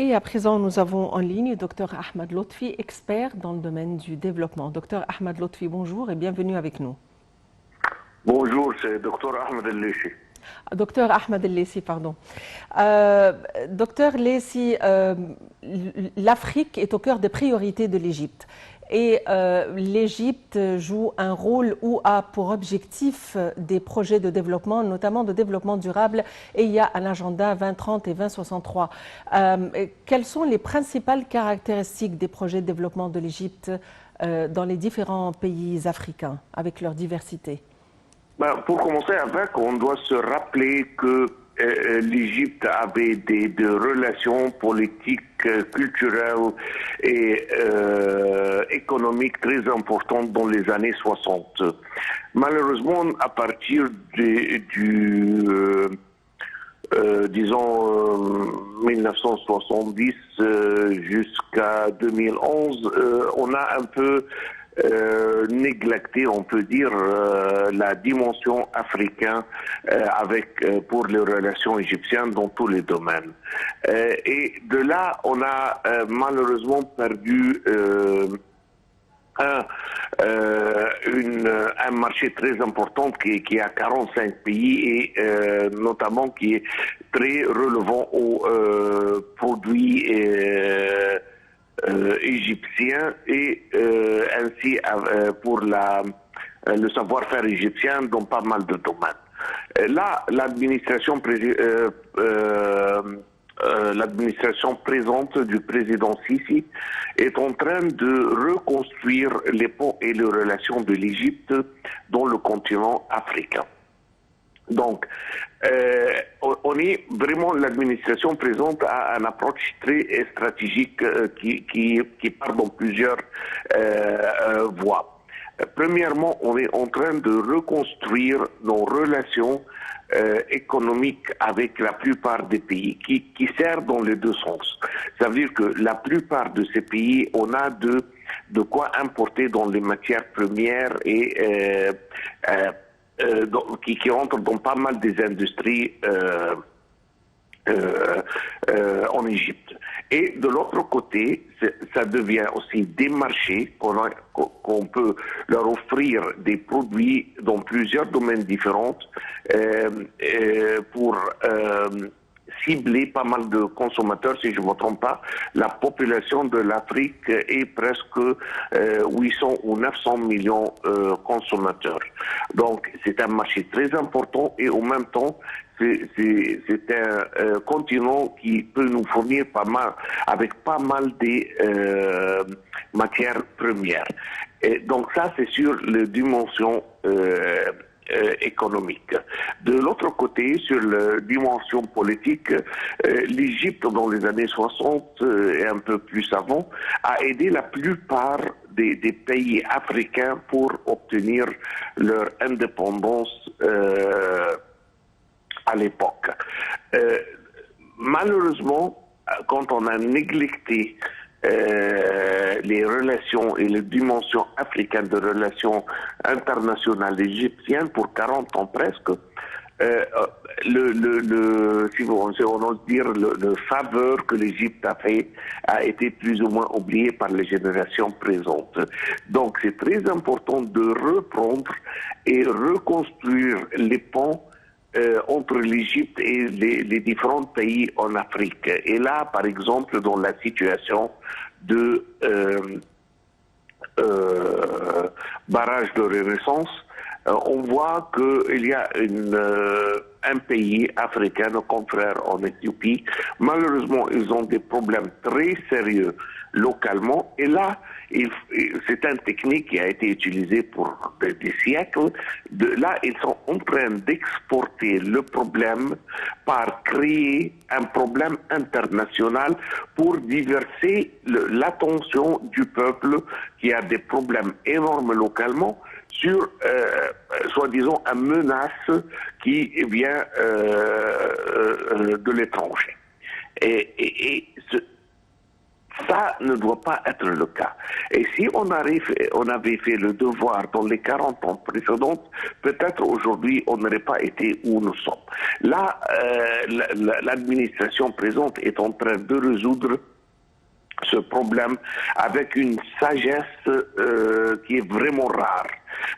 Et à présent, nous avons en ligne Dr Ahmed Lotfi, expert dans le domaine du développement. Dr Ahmed Lotfi, bonjour et bienvenue avec nous. Bonjour, c'est Dr Ahmed El-Lessi. Docteur Ahmed El-Lessi, pardon. Docteur Lessi, l'Afrique est au cœur des priorités de l'Égypte. Et l'Égypte joue un rôle ou a pour objectif des projets de développement, notamment de développement durable, et il y a un agenda 2030 et 2063. Quelles sont les principales caractéristiques des projets de développement de l'Égypte dans les différents pays africains, avec leur diversité? Pour commencer avec, on doit se rappeler que l'Égypte avait des relations politiques, culturelles et économiques très importantes dans les années 60. Malheureusement, à partir disons 1970 jusqu'à 2011, on a un peu néglecté, on peut dire, la dimension africaine pour les relations égyptiennes dans tous les domaines. Et de là, on a malheureusement perdu un marché très important qui a 45 pays et notamment qui est très relevant aux produits égyptiens et ainsi pour le savoir-faire égyptien dans pas mal de domaines. Là, l'administration présente du président Sisi est en train de reconstruire les ponts et les relations de l'Égypte dans le continent africain. Donc, on est vraiment, l'administration présente à une approche très stratégique qui part dans plusieurs voies. Premièrement, on est en train de reconstruire nos relations économiques avec la plupart des pays, qui servent dans les deux sens. Ça veut dire que la plupart de ces pays, on a de quoi importer dans les matières premières et qui entrent dans pas mal des industries en Égypte. Et de l'autre côté, ça devient aussi des marchés qu'on peut leur offrir des produits dans plusieurs domaines différents pour cibler pas mal de consommateurs, si je ne me trompe pas. La population de l'Afrique est presque 800 ou 900 millions consommateurs. Donc c'est un marché très important et en même temps c'est un continent qui peut nous fournir avec pas mal de matières premières. Et donc ça c'est sur la dimension économique. De l'autre côté, sur la dimension politique, l'Égypte dans les années 60 et un peu plus avant a aidé la plupart des pays africains pour obtenir leur indépendance à l'époque. Malheureusement, quand on a néglecté les relations et les dimensions africaines de relations internationales égyptiennes pour 40 ans presque, si on ose dire, le faveur que l'Égypte a fait a été plus ou moins oublié par les générations présentes. Donc c'est très important de reprendre et reconstruire les ponts entre l'Égypte et les différents pays en Afrique. Et là, par exemple, dans la situation de barrage de Renaissance, on voit qu'il y a un pays africain, nos confrères en Éthiopie. Malheureusement, ils ont des problèmes très sérieux localement. Et là, c'est une technique qui a été utilisée pour des siècles. Là, ils sont en train d'exporter le problème par créer un problème international pour diverser l'attention du peuple qui a des problèmes énormes localement sur, soi-disant, une menace qui vient de l'étranger. Et Ça ne doit pas être le cas. Et si on avait fait le devoir dans les 40 ans précédents, peut-être aujourd'hui on n'aurait pas été où nous sommes. Là, l'administration présente est en train de résoudre ce problème avec une sagesse qui est vraiment rare.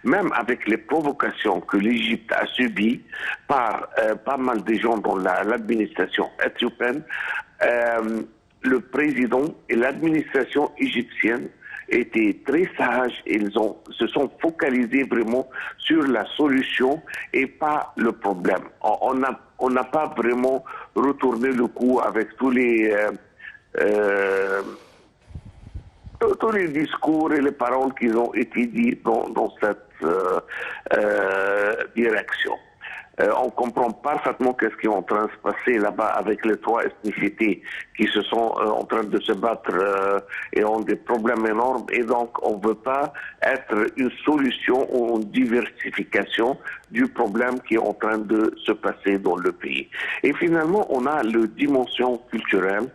Même avec les provocations que l'Égypte a subies par pas mal de gens dans l'administration éthiopienne, le président et l'administration égyptienne étaient très sages. Se sont focalisés vraiment sur la solution et pas le problème. On n'a pas vraiment retourné le coup avec tous les discours et les paroles qui ont été dites dans cette direction. On comprend parfaitement qu'est-ce qui est en train de se passer là-bas avec les 3 ethnicités qui se sont en train de se battre et ont des problèmes énormes. Et donc, on ne veut pas être une solution ou une diversification du problème qui est en train de se passer dans le pays. Et finalement, on a la dimension culturelle.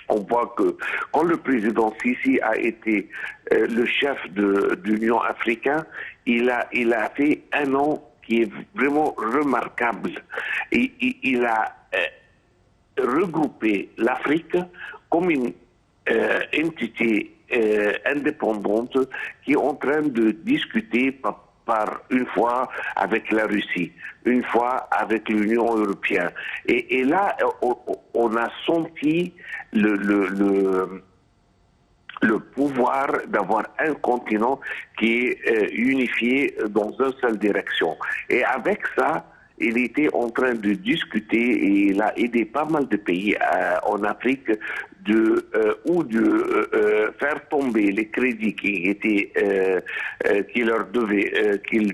On voit que quand le président Sisi a été le chef de l'Union africaine, il a fait un an qui est vraiment remarquable. Et il a regroupé l'Afrique comme une entité indépendante qui est en train de discuter par une fois avec la Russie, une fois avec l'Union européenne. Et là, on a senti le pouvoir d'avoir un continent qui est unifié dans une seule direction. Et avec ça, il était en train de discuter et il a aidé pas mal de pays en Afrique de faire tomber les crédits qu'ils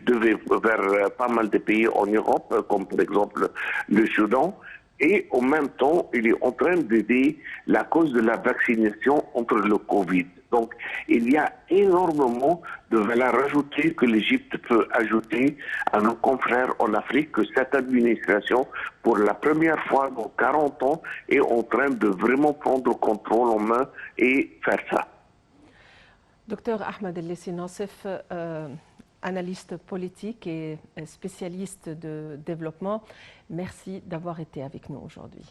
devaient vers pas mal de pays en Europe, comme par exemple le Soudan. Et en même temps, il est en train d'aider la cause de la vaccination contre le Covid. Donc, il y a énormément de valeur ajoutée que l'Égypte peut ajouter à nos confrères en Afrique, que cette administration, pour la première fois dans 40 ans, est en train de vraiment prendre le contrôle en main et faire ça. Docteur Ahmed El-Lessi Nassef, analyste politique et spécialiste de développement, merci d'avoir été avec nous aujourd'hui.